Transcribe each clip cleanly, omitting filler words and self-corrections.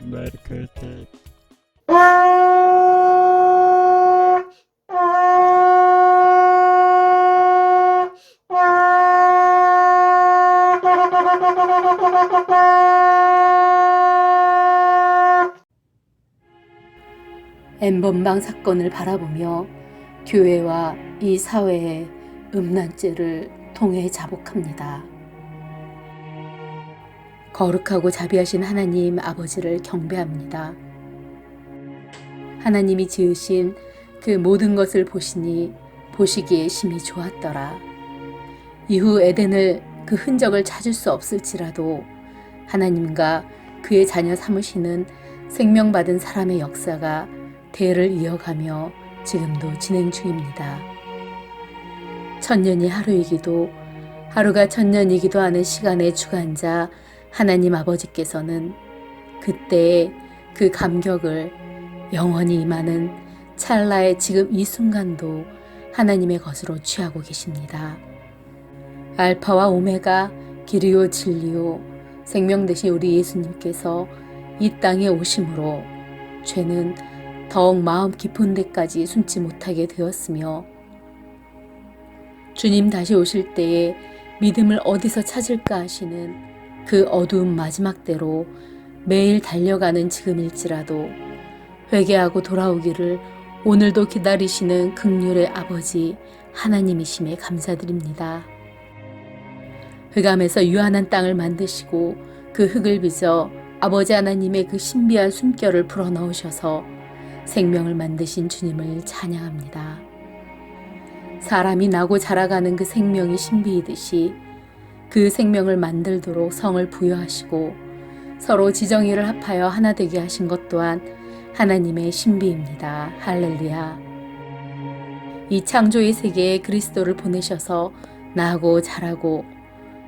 Marcote. N번방 사건을 바라보며 교회와 이 사회의 음란죄를 통해 자복합니다. 거룩하고 자비하신 하나님 아버지를 경배합니다. 하나님이 지으신 그 모든 것을 보시니 보시기에 심히 좋았더라. 이후 에덴을 그 흔적을 찾을 수 없을지라도 하나님과 그의 자녀 삼으시는 생명받은 사람의 역사가 대를 이어가며 지금도 진행 중입니다. 천년이 하루이기도 하루가 천년이기도 하는 시간의 주관자 하나님 아버지께서는 그때의 그 감격을 영원히 임하는 찰나의 지금 이 순간도 하나님의 것으로 취하고 계십니다. 알파와 오메가, 길이요 진리요 생명 되신 우리 예수님께서 이 땅에 오심으로 죄는 더욱 마음 깊은 데까지 숨지 못하게 되었으며 주님 다시 오실 때에 믿음을 어디서 찾을까 하시는 그 어두운 마지막 때로 매일 달려가는 지금일지라도 회개하고 돌아오기를 오늘도 기다리시는 긍휼의 아버지 하나님이심에 감사드립니다. 흑암에서 유한한 땅을 만드시고 그 흙을 빚어 아버지 하나님의 그 신비한 숨결을 불어넣으셔서 생명을 만드신 주님을 찬양합니다. 사람이 나고 자라가는 그 생명이 신비이듯이 그 생명을 만들도록 성을 부여하시고 서로 지정의를 합하여 하나 되게 하신 것 또한 하나님의 신비입니다. 할렐루야. 이 창조의 세계에 그리스도를 보내셔서 나고 자라고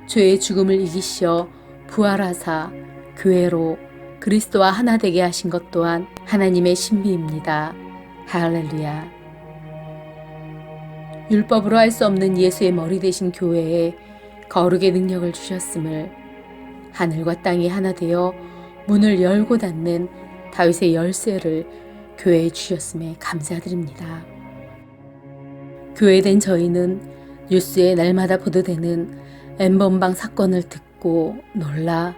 죄의 죽음을 이기시어 부활하사 교회로 그리스도와 하나 되게 하신 것 또한 하나님의 신비입니다. 할렐루야. 율법으로 할 수 없는 예수의 머리 되신 교회에 거룩의 능력을 주셨음을 하늘과 땅이 하나 되어 문을 열고 닫는 다윗의 열쇠를 교회에 주셨음에 감사드립니다. 교회된 저희는 뉴스에 날마다 보도되는 N번방 사건을 듣고 놀라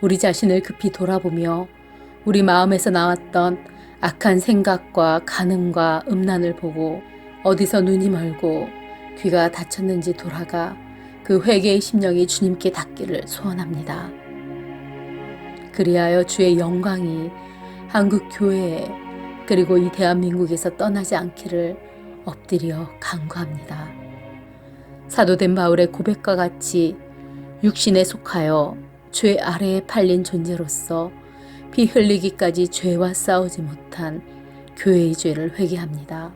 우리 자신을 급히 돌아보며 우리 마음에서 나왔던 악한 생각과 간음과 음란을 보고 어디서 눈이 멀고 귀가 닫혔는지 돌아가 그 회개의 심령이 주님께 닿기를 소원합니다. 그리하여 주의 영광이 한국 교회에 그리고 이 대한민국에서 떠나지 않기를 엎드려 간구합니다. 사도된 바울의 고백과 같이 육신에 속하여 죄 아래에 팔린 존재로서 피 흘리기까지 죄와 싸우지 못한 교회의 죄를 회개합니다.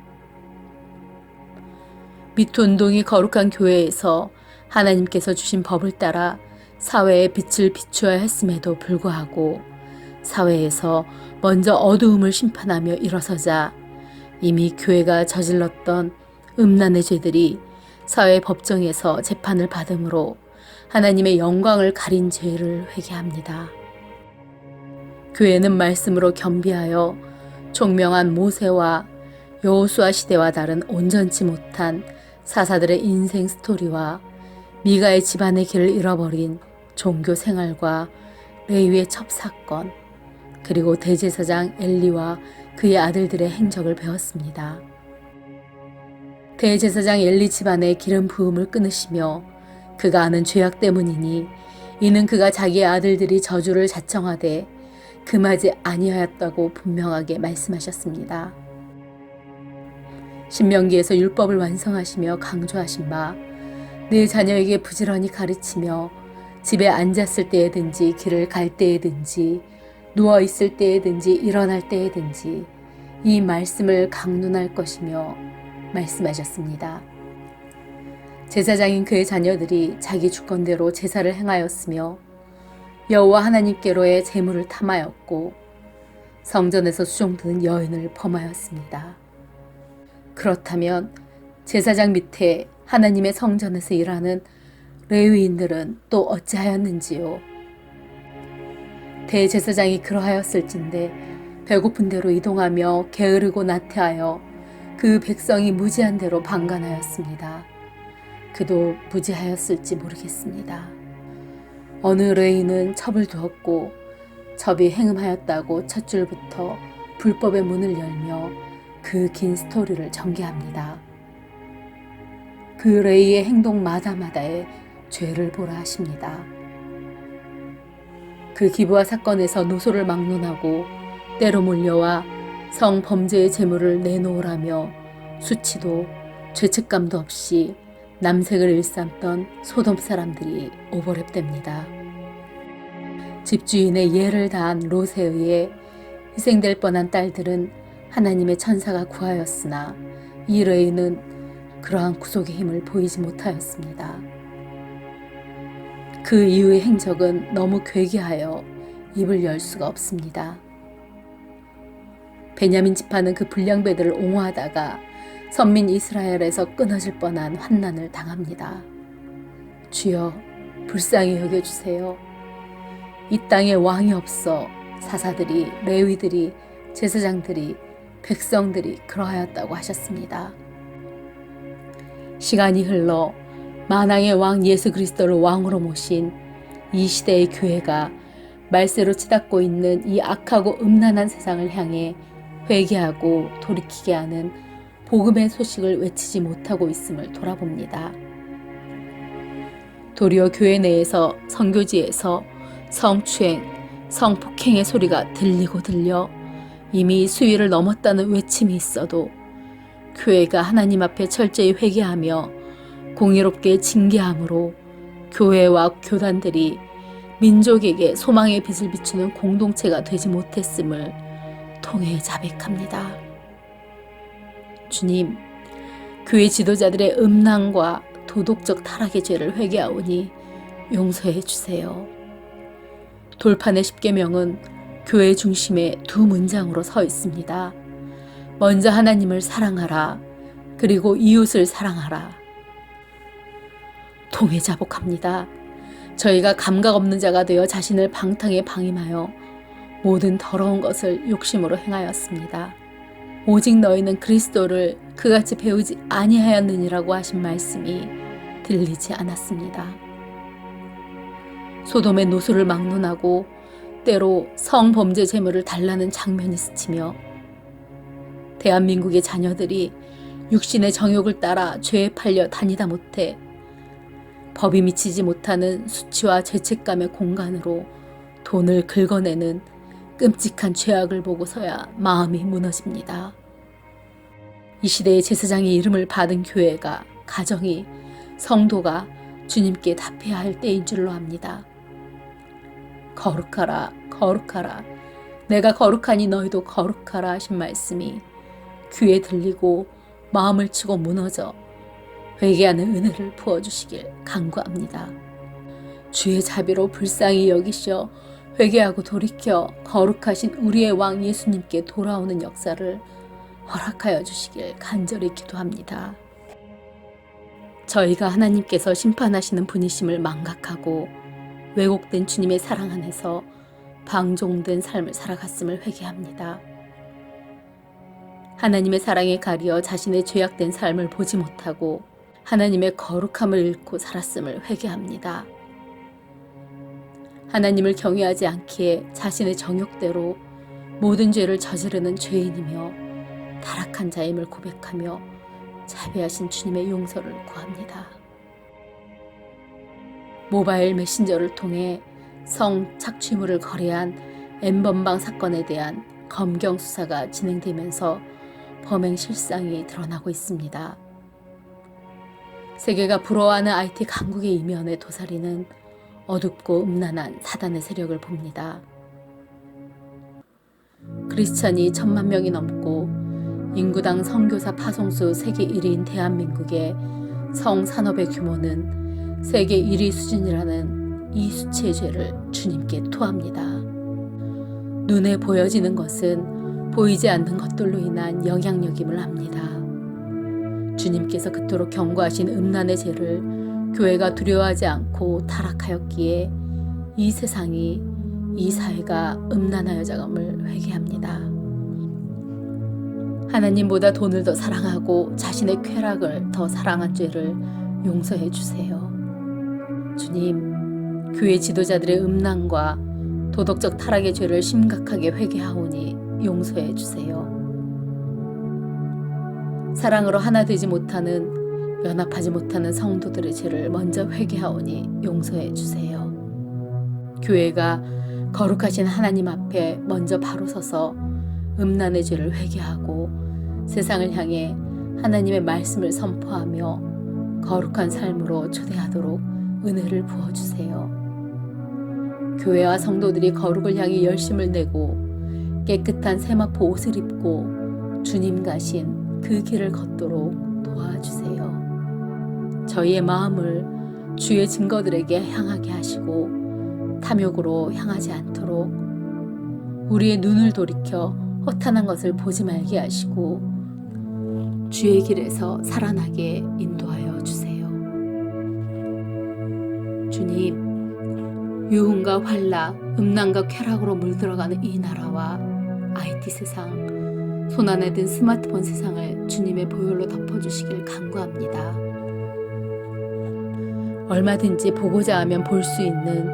미투 운동이 거룩한 교회에서 하나님께서 주신 법을 따라 사회에 빛을 비추어야 했음에도 불구하고 사회에서 먼저 어두움을 심판하며 일어서자 이미 교회가 저질렀던 음란의 죄들이 사회 법정에서 재판을 받음으로 하나님의 영광을 가린 죄를 회개합니다. 교회는 말씀으로 겸비하여 총명한 모세와 여호수아 시대와 다른 온전치 못한 사사들의 인생 스토리와 미가의 집안의 길을 잃어버린 종교 생활과 레위의 첩사건 그리고 대제사장 엘리와 그의 아들들의 행적을 배웠습니다. 대제사장 엘리 집안의 기름 부음을 끊으시며 그가 아는 죄악 때문이니 이는 그가 자기의 아들들이 저주를 자청하되 금하지 아니하였다고 분명하게 말씀하셨습니다. 신명기에서 율법을 완성하시며 강조하신 바 내 자녀에게 부지런히 가르치며 집에 앉았을 때에든지 길을 갈 때에든지 누워있을 때에든지 일어날 때에든지 이 말씀을 강론할 것이며 말씀하셨습니다. 제사장인 그의 자녀들이 자기 주권대로 제사를 행하였으며 여호와 하나님께로의 제물을 탐하였고 성전에서 수종드는 여인을 범하였습니다. 그렇다면 제사장 밑에 하나님의 성전에서 일하는 레위인들은 또 어찌하였는지요? 대제사장이 그러하였을진데 배고픈 대로 이동하며 게으르고 나태하여 그 백성이 무지한 대로 방관하였습니다. 그도 무지하였을지 모르겠습니다. 어느 레위는 첩을 두었고 첩이 행음하였다고 첫 줄부터 불법의 문을 열며 그 긴 스토리를 전개합니다. 그 레위의 행동마다마다에 죄를 보라 하십니다. 그 기부와 사건에서 노소를 막론하고 때로 몰려와 성범죄의 재물을 내놓으라며 수치도 죄책감도 없이 남색을 일삼던 소돔 사람들이 오버랩됩니다. 집주인의 예를 다한 롯에 의해 희생될 뻔한 딸들은 하나님의 천사가 구하였으나 이 레위는 그러한 구속의 힘을 보이지 못하였습니다. 그 이후의 행적은 너무 괴기하여 입을 열 수가 없습니다. 베냐민 지파는 그 불량배들을 옹호하다가 선민 이스라엘에서 끊어질 뻔한 환난을 당합니다. 주여 불쌍히 여겨주세요. 이 땅에 왕이 없어 사사들이, 레위들이, 제사장들이, 백성들이 그러하였다고 하셨습니다. 시간이 흘러 만왕의 왕 예수 그리스도를 왕으로 모신 이 시대의 교회가 말세로 치닫고 있는 이 악하고 음란한 세상을 향해 회개하고 돌이키게 하는 복음의 소식을 외치지 못하고 있음을 돌아봅니다. 도리어 교회 내에서 선교지에서 성추행, 성폭행의 소리가 들리고 들려 이미 수위를 넘었다는 외침이 있어도 교회가 하나님 앞에 철저히 회개하며 공의롭게 징계함으로 교회와 교단들이 민족에게 소망의 빛을 비추는 공동체가 되지 못했음을 통해 자백합니다. 주님, 교회 지도자들의 음란과 도덕적 타락의 죄를 회개하오니 용서해 주세요. 돌판의 십계명은 교회 중심에 두 문장으로 서 있습니다. 먼저 하나님을 사랑하라. 그리고 이웃을 사랑하라. 통해 자복합니다. 저희가 감각 없는 자가 되어 자신을 방탕에 방임하여 모든 더러운 것을 욕심으로 행하였습니다. 오직 너희는 그리스도를 그같이 배우지 아니하였느니라고 하신 말씀이 들리지 않았습니다. 소돔의 노소를 막론하고 때로 성범죄 재물을 달라는 장면이 스치며 대한민국의 자녀들이 육신의 정욕을 따라 죄에 팔려 다니다 못해 법이 미치지 못하는 수치와 죄책감의 공간으로 돈을 긁어내는 끔찍한 죄악을 보고서야 마음이 무너집니다. 이 시대의 제사장의 이름을 받은 교회가, 가정이, 성도가 주님께 답해야 할 때인 줄로 압니다. 거룩하라, 거룩하라. 내가 거룩하니 너희도 거룩하라 하신 말씀이 귀에 들리고 마음을 치고 무너져 회개하는 은혜를 부어주시길 간구합니다. 주의 자비로 불쌍히 여기셔 회개하고 돌이켜 거룩하신 우리의 왕 예수님께 돌아오는 역사를 허락하여 주시길 간절히 기도합니다. 저희가 하나님께서 심판하시는 분이심을 망각하고 왜곡된 주님의 사랑 안에서 방종된 삶을 살아갔음을 회개합니다. 하나님의 사랑에 가리어 자신의 죄악된 삶을 보지 못하고 하나님의 거룩함을 잃고 살았음을 회개합니다. 하나님을 경외하지 않기에 자신의 정욕대로 모든 죄를 저지르는 죄인이며 타락한 자임을 고백하며 자비하신 주님의 용서를 구합니다. 모바일 메신저를 통해 성착취물을 거래한 N번방 사건에 대한 검경 수사가 진행되면서 범행 실상이 드러나고 있습니다. 세계가 부러워하는 IT 강국의 이면에 도사리는 어둡고 음란한 사단의 세력을 봅니다. 크리스찬이 1000만 명이 넘고 인구당 선교사 파송수 세계 1위인 대한민국의 성산업의 규모는 세계 1위 수준이라는 이 수치의 죄를 주님께 토합니다. 눈에 보여지는 것은 보이지 않는 것들로 인한 영향력임을 압니다. 주님께서 그토록 경고하신 음란의 죄를 교회가 두려워하지 않고 타락하였기에 이 세상이 이 사회가 음란하여져감을 회개합니다. 하나님보다 돈을 더 사랑하고 자신의 쾌락을 더 사랑한 죄를 용서해 주세요. 주님, 교회 지도자들의 음란과 도덕적 타락의 죄를 심각하게 회개하오니 용서해 주세요. 사랑으로 하나 되지 못하는, 연합하지 못하는 성도들의 죄를 먼저 회개하오니 용서해 주세요. 교회가 거룩하신 하나님 앞에 먼저 바로 서서 음란의 죄를 회개하고 세상을 향해 하나님의 말씀을 선포하며 거룩한 삶으로 초대하도록 은혜를 부어주세요. 교회와 성도들이 거룩을 향해 열심을 내고 깨끗한 세마포 옷을 입고 주님 가신 그 길을 걷도록 도와주세요. 저희의 마음을 주의 증거들에게 향하게 하시고 탐욕으로 향하지 않도록 우리의 눈을 돌이켜 허탄한 것을 보지 말게 하시고 주의 길에서 살아나게 인도하여 주세요. 주님, 유흥과 환락, 음란과 쾌락으로 물들어가는 이 나라와 IT 세상, 손안에 든 스마트폰 세상을 주님의 보혈로 덮어주시길 간구합니다. 얼마든지 보고자 하면 볼 수 있는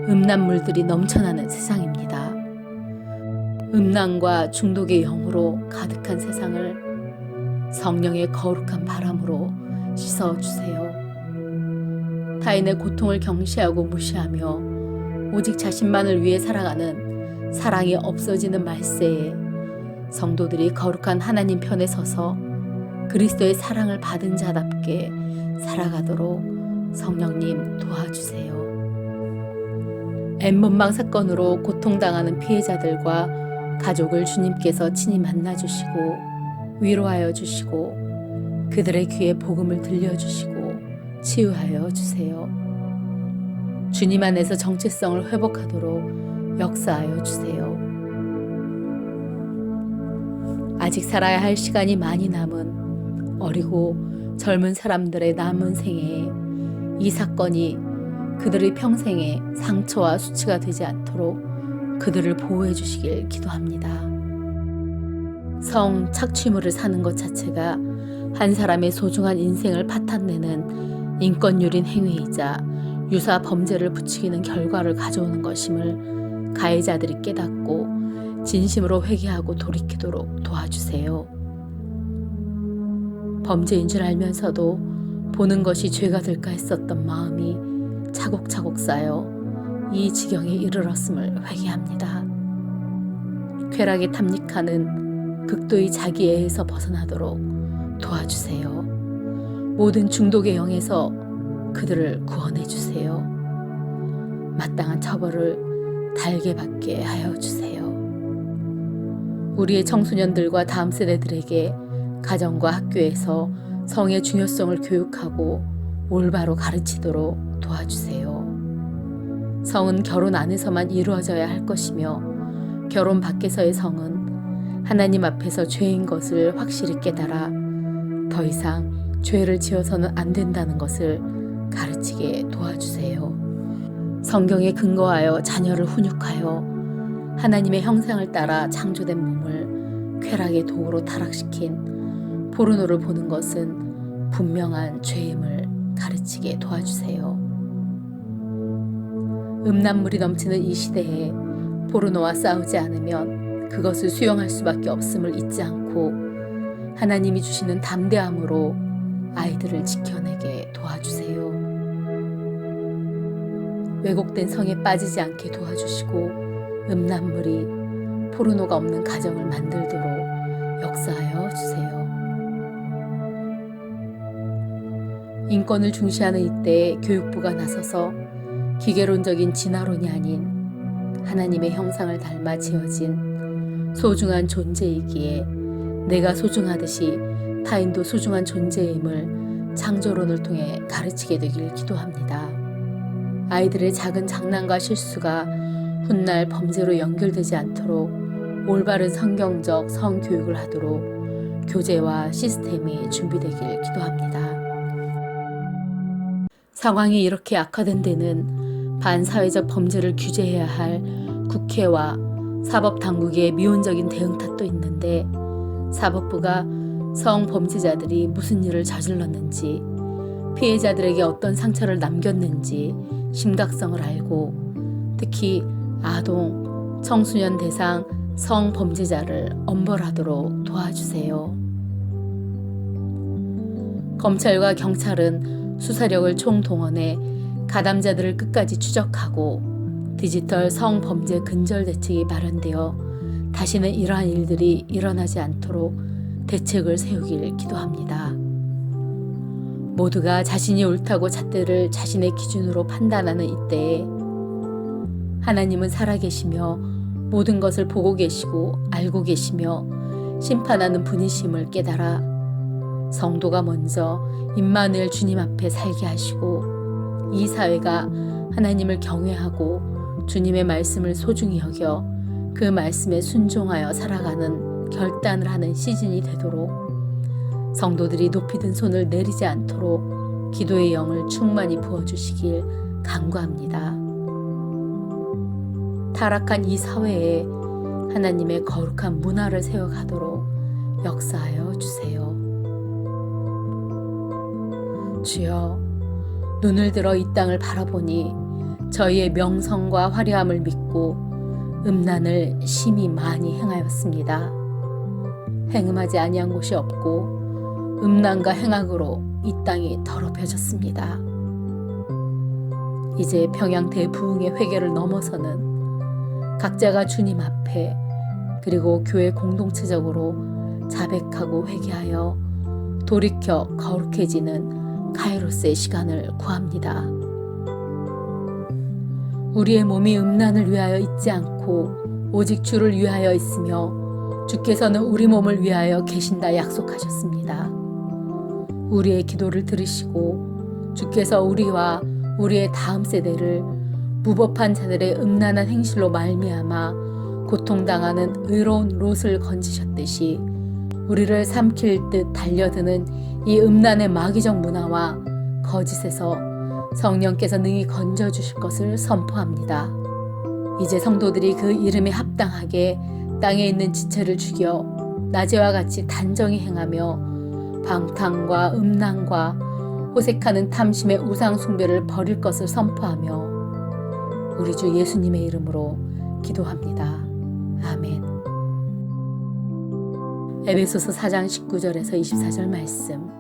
음란물들이 넘쳐나는 세상입니다. 음란과 중독의 영으로 가득한 세상을 성령의 거룩한 바람으로 씻어주세요. 타인의 고통을 경시하고 무시하며 오직 자신만을 위해 살아가는 사랑이 없어지는 말세에 성도들이 거룩한 하나님 편에 서서 그리스도의 사랑을 받은 자답게 살아가도록 성령님 도와주세요. N번방 사건으로 고통당하는 피해자들과 가족을 주님께서 친히 만나주시고 위로하여 주시고 그들의 귀에 복음을 들려주시고 치유하여 주세요. 주님 안에서 정체성을 회복하도록 역사하여 주세요. 아직 살아야 할 시간이 많이 남은 어리고 젊은 사람들의 남은 생애에 이 사건이 그들의 평생에 상처와 수치가 되지 않도록 그들을 보호해 주시길 기도합니다. 성 착취물을 사는 것 자체가 한 사람의 소중한 인생을 파탄내는 인권유린 행위이자 유사 범죄를 부추기는 결과를 가져오는 것임을 가해자들이 깨닫고 진심으로 회개하고 돌이키도록 도와주세요. 범죄인 줄 알면서도 보는 것이 죄가 될까 했었던 마음이 차곡차곡 쌓여 이 지경에 이르렀음을 회개합니다. 쾌락에 탐닉하는 극도의 자기애에서 벗어나도록 도와주세요. 모든 중독의 영에서 그들을 구원해 주세요. 마땅한 처벌을 달게 받게 하여 주세요. 우리의 청소년들과 다음 세대들에게 가정과 학교에서 성의 중요성을 교육하고 올바로 가르치도록 도와주세요. 성은 결혼 안에서만 이루어져야 할 것이며 결혼 밖에서의 성은 하나님 앞에서 죄인 것을 확실히 깨달아 더 이상 죄를 지어서는 안 된다는 것을 가르치게 도와주세요. 성경에 근거하여 자녀를 훈육하여 하나님의 형상을 따라 창조된 몸을 쾌락의 도구로 타락시킨 포르노를 보는 것은 분명한 죄임을 가르치게 도와주세요. 음란물이 넘치는 이 시대에 포르노와 싸우지 않으면 그것을 수용할 수밖에 없음을 잊지 않고 하나님이 주시는 담대함으로 아이들을 지켜내게 도와주세요. 왜곡된 성에 빠지지 않게 도와주시고 음란물이 포르노가 없는 가정을 만들도록 역사하여 주세요. 인권을 중시하는 이때에 교육부가 나서서 기계론적인 진화론이 아닌 하나님의 형상을 닮아 지어진 소중한 존재이기에 내가 소중하듯이 타인도 소중한 존재임을 창조론을 통해 가르치게 되길 기도합니다. 아이들의 작은 장난과 실수가 훗날 범죄로 연결되지 않도록 올바른 성경적 성교육을 하도록 교재와 시스템이 준비되길 기도합니다. 상황이 이렇게 악화된 데는 반사회적 범죄를 규제해야 할 국회와 사법당국의 미온적인 대응 탓도 있는데 사법부가 성범죄자들이 무슨 일을 저질렀는지, 피해자들에게 어떤 상처를 남겼는지 심각성을 알고 특히 아동, 청소년 대상 성범죄자를 엄벌하도록 도와주세요. 검찰과 경찰은 수사력을 총동원해 가담자들을 끝까지 추적하고 디지털 성범죄 근절 대책이 마련되어 다시는 이러한 일들이 일어나지 않도록 대책을 세우길 기도합니다. 모두가 자신이 옳다고 잣대를 자신의 기준으로 판단하는 이때에 하나님은 살아계시며 모든 것을 보고 계시고 알고 계시며 심판하는 분이심을 깨달아 성도가 먼저 임마누엘 주님 앞에 살게 하시고 이 사회가 하나님을 경외하고 주님의 말씀을 소중히 여겨 그 말씀에 순종하여 살아가는 결단을 하는 시즌이 되도록 성도들이 높이 든 손을 내리지 않도록 기도의 영을 충만히 부어주시길 간구합니다. 타락한 이 사회에 하나님의 거룩한 문화를 세워가도록 역사하여 주세요. 주여, 눈을 들어 이 땅을 바라보니 저희의 명성과 화려함을 믿고 음란을 심히 많이 행하였습니다. 행음하지 아니한 곳이 없고 음란과 행악으로 이 땅이 더럽혀졌습니다. 이제 평양 대부흥의 회개를 넘어서는 각자가 주님 앞에 그리고 교회 공동체적으로 자백하고 회개하여 돌이켜 거룩해지는 카이로스의 시간을 구합니다. 우리의 몸이 음란을 위하여 있지 않고 오직 주를 위하여 있으며 주께서는 우리 몸을 위하여 계신다 약속하셨습니다. 우리의 기도를 들으시고 주께서 우리와 우리의 다음 세대를 무법한 자들의 음란한 행실로 말미암아 고통당하는 의로운 롯을 건지셨듯이 우리를 삼킬 듯 달려드는 이 음란의 마귀적 문화와 거짓에서 성령께서 능히 건져주실 것을 선포합니다. 이제 성도들이 그 이름에 합당하게 땅에 있는 지체를 죽여 낮에와 같이 단정히 행하며 방탕과 음란과 호색하는 탐심의 우상 숭배를 버릴 것을 선포하며 우리 주 예수님의 이름으로 기도합니다. 아멘. 에베소서 4장 19절에서 24절 말씀.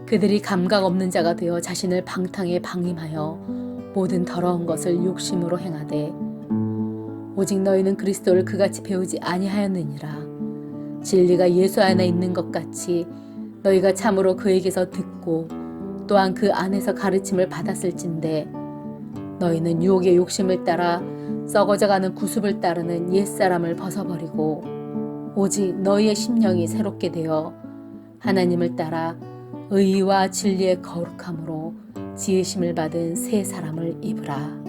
그들이 감각 없는 자가 되어 자신을 방탕에 방임하여 모든 더러운 것을 욕심으로 행하되 오직 너희는 그리스도를 그같이 배우지 아니하였느니라. 진리가 예수 안에 있는 것 같이 너희가 참으로 그에게서 듣고 또한 그 안에서 가르침을 받았을진데 너희는 유혹의 욕심을 따라 썩어져가는 구습을 따르는 옛사람을 벗어버리고 오직 너희의 심령이 새롭게 되어 하나님을 따라 의와 진리의 거룩함으로 지으심을 받은 새 사람을 입으라.